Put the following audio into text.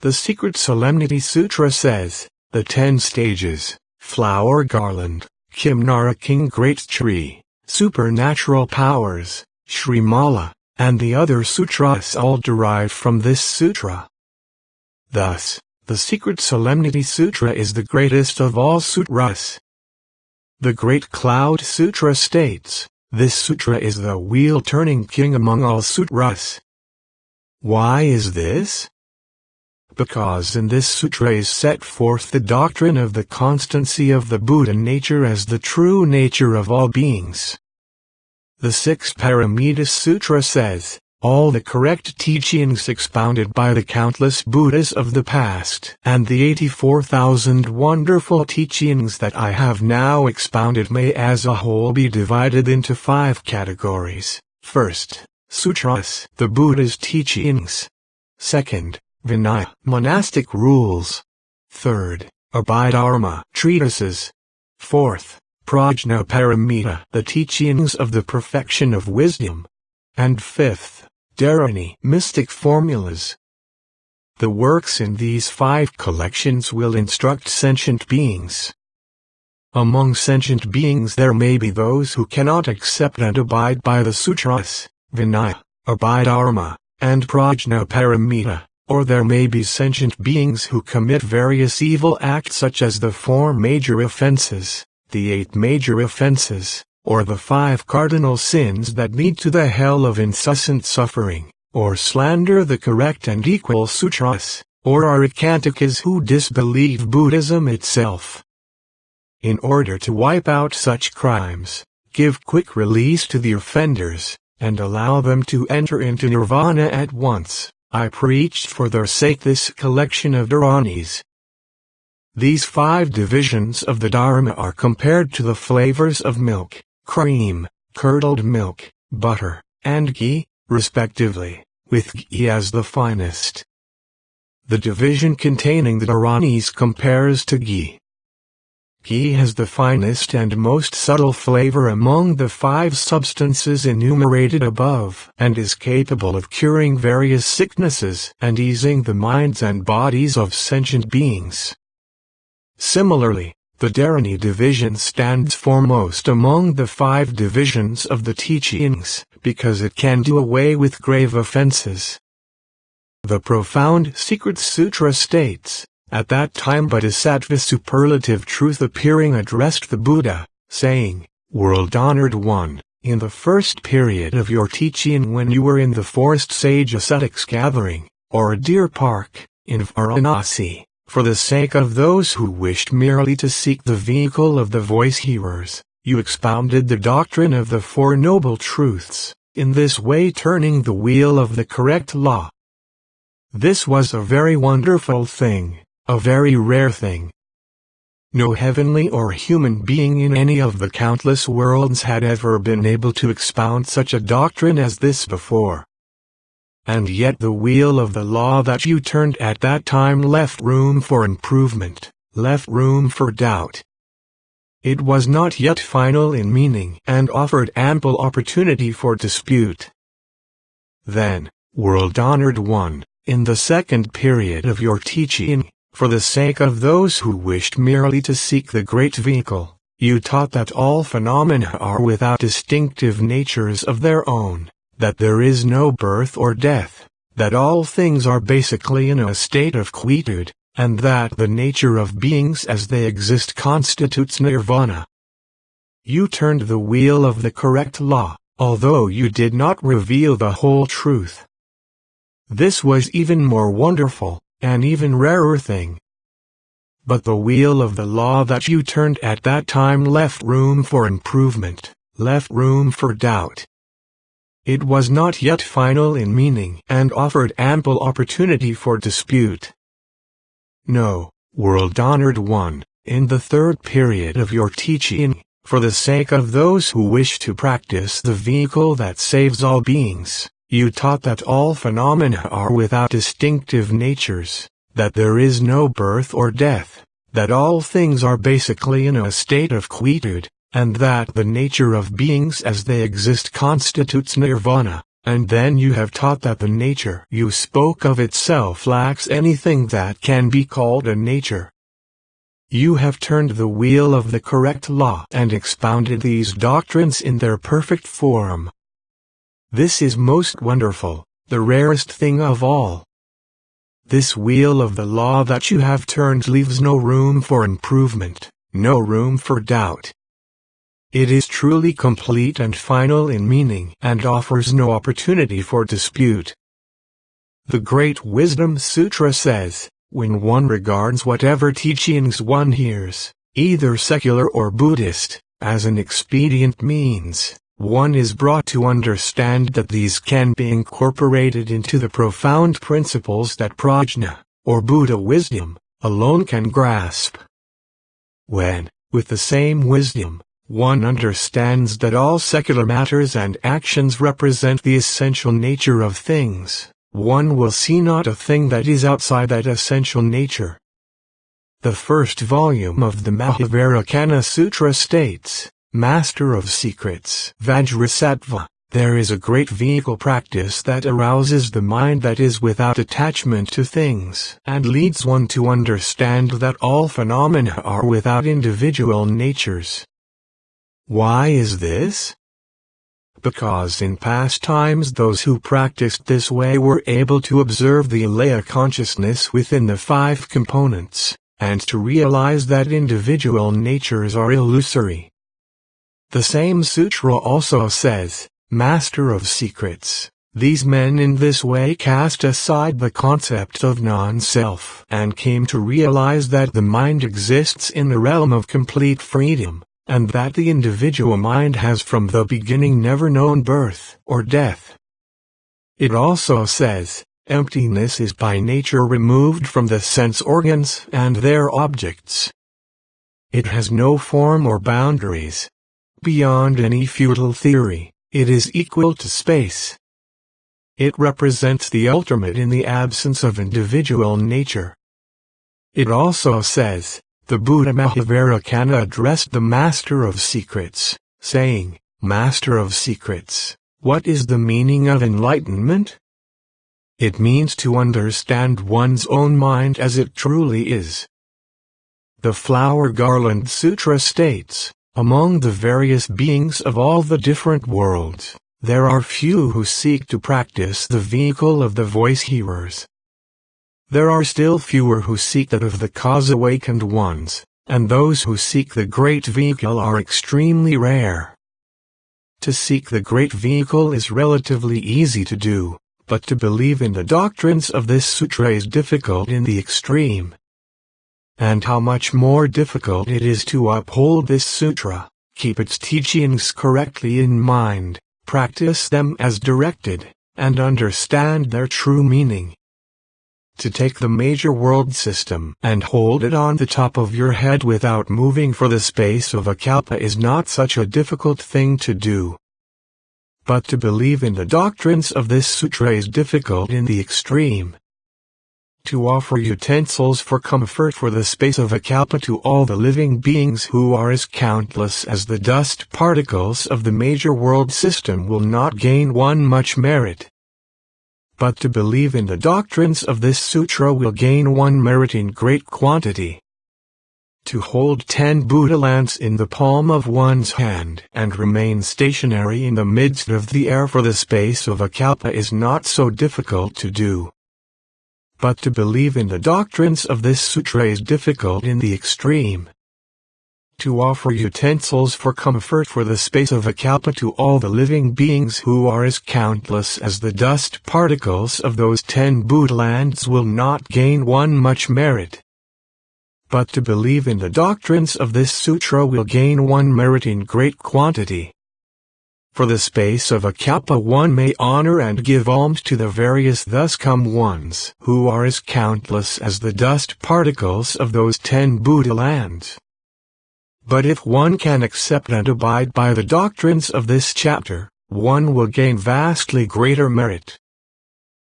The Secret Solemnity Sutra says, the 10 stages, flower garland, Kimnara King Great Tree, supernatural powers, Srimala, and the other sutras all derive from this sutra. Thus, the Secret Solemnity Sutra is the greatest of all sutras. The Great Cloud Sutra states, this sutra is the wheel-turning king among all sutras. Why is this? Because in this sutra is set forth the doctrine of the constancy of the Buddha nature as the true nature of all beings. The Sixth Paramita Sutra says, all the correct teachings expounded by the countless Buddhas of the past and the 84,000 wonderful teachings that I have now expounded may as a whole be divided into 5 categories. First, sutras, the Buddha's teachings. Second, Vinaya, monastic rules. Third, Abhidharma, treatises. Fourth, Prajnaparamita, the teachings of the perfection of wisdom. And fifth, Dharani, mystic formulas. The works in these 5 collections will instruct sentient beings. Among sentient beings there may be those who cannot accept and abide by the sutras, Vinaya, Abhidharma, and Prajnaparamita, or there may be sentient beings who commit various evil acts such as the 4 major offenses, the 8 major offenses, or the 5 cardinal sins that lead to the hell of incessant suffering, or slander the correct and equal sutras, or are Ekanthikas who disbelieve Buddhism itself. In order to wipe out such crimes, give quick release to the offenders, and allow them to enter into nirvana at once, I preached for their sake this collection of Dharanis. These 5 divisions of the Dharma are compared to the flavors of milk, cream, curdled milk, butter, and ghee, respectively, with ghee as the finest. The division containing the Dharanis compares to ghee. Ghee has the finest and most subtle flavor among the 5 substances enumerated above and is capable of curing various sicknesses and easing the minds and bodies of sentient beings. Similarly, the Dharani division stands foremost among the 5 divisions of the teachings, because it can do away with grave offenses. The profound Secret Sutra states, at that time Bodhisattva superlative truth appearing addressed the Buddha, saying, World-honored one, in the first period of your teaching when you were in the forest sage ascetics gathering, or a deer park, in Varanasi, for the sake of those who wished merely to seek the vehicle of the voice hearers, you expounded the doctrine of the 4 noble truths, in this way turning the wheel of the correct law. This was a very wonderful thing, a very rare thing. No heavenly or human being in any of the countless worlds had ever been able to expound such a doctrine as this before. And yet the wheel of the law that you turned at that time left room for improvement, left room for doubt. It was not yet final in meaning and offered ample opportunity for dispute. Then, world-honored one, in the second period of your teaching, for the sake of those who wished merely to seek the great vehicle, you taught that all phenomena are without distinctive natures of their own, that there is no birth or death, that all things are basically in a state of quietude, and that the nature of beings as they exist constitutes nirvana. You turned the wheel of the correct law, although you did not reveal the whole truth. This was even more wonderful, an even rarer thing. But the wheel of the law that you turned at that time left room for improvement, left room for doubt. It was not yet final in meaning and offered ample opportunity for dispute. No, world-honored one, in the third period of your teaching, for the sake of those who wish to practice the vehicle that saves all beings, you taught that all phenomena are without distinctive natures, that there is no birth or death, that all things are basically in a state of quietude, and that the nature of beings as they exist constitutes nirvana, and then you have taught that the nature you spoke of itself lacks anything that can be called a nature. You have turned the wheel of the correct law and expounded these doctrines in their perfect form. This is most wonderful, the rarest thing of all. This wheel of the law that you have turned leaves no room for improvement, no room for doubt. It is truly complete and final in meaning and offers no opportunity for dispute. The Great Wisdom Sutra says, when one regards whatever teachings one hears, either secular or Buddhist, as an expedient means, one is brought to understand that these can be incorporated into the profound principles that prajna, or Buddha wisdom, alone can grasp. When, with the same wisdom, one understands that all secular matters and actions represent the essential nature of things, one will see not a thing that is outside that essential nature. The first volume of the Mahavairakana Sutra states, Master of Secrets, Vajrasattva, there is a great vehicle practice that arouses the mind that is without attachment to things and leads one to understand that all phenomena are without individual natures. Why is this? Because in past times those who practiced this way were able to observe the alaya consciousness within the five components, and to realize that individual natures are illusory. The same sutra also says, Master of Secrets, these men in this way cast aside the concept of non-self and came to realize that the mind exists in the realm of complete freedom, and that the individual mind has from the beginning never known birth or death. It also says, emptiness is by nature removed from the sense organs and their objects. It has no form or boundaries. Beyond any futile theory, it is equal to space. It represents the ultimate in the absence of individual nature. It also says, the Buddha Mahavairakana addressed the Master of Secrets, saying, Master of Secrets, what is the meaning of enlightenment? It means to understand one's own mind as it truly is. The Flower Garland Sutra states, among the various beings of all the different worlds, there are few who seek to practice the vehicle of the voice hearers. There are still fewer who seek that of the cause-awakened ones, and those who seek the great vehicle are extremely rare. To seek the great vehicle is relatively easy to do, but to believe in the doctrines of this sutra is difficult in the extreme. And how much more difficult it is to uphold this sutra, keep its teachings correctly in mind, practice them as directed, and understand their true meaning. To take the major world system and hold it on the top of your head without moving for the space of a kalpa is not such a difficult thing to do. But to believe in the doctrines of this sutra is difficult in the extreme. To offer utensils for comfort for the space of a kalpa to all the living beings who are as countless as the dust particles of the major world system will not gain one much merit. But to believe in the doctrines of this sutra will gain one merit in great quantity. To hold 10 Buddha lamps in the palm of one's hand and remain stationary in the midst of the air for the space of a kalpa is not so difficult to do. But to believe in the doctrines of this sutra is difficult in the extreme. To offer utensils for comfort for the space of a kalpa to all the living beings who are as countless as the dust particles of those 10 Buddha lands will not gain one much merit. But to believe in the doctrines of this sutra will gain one merit in great quantity. For the space of a kalpa one may honor and give alms to the various thus come ones who are as countless as the dust particles of those 10 Buddha lands. But if one can accept and abide by the doctrines of this chapter, one will gain vastly greater merit.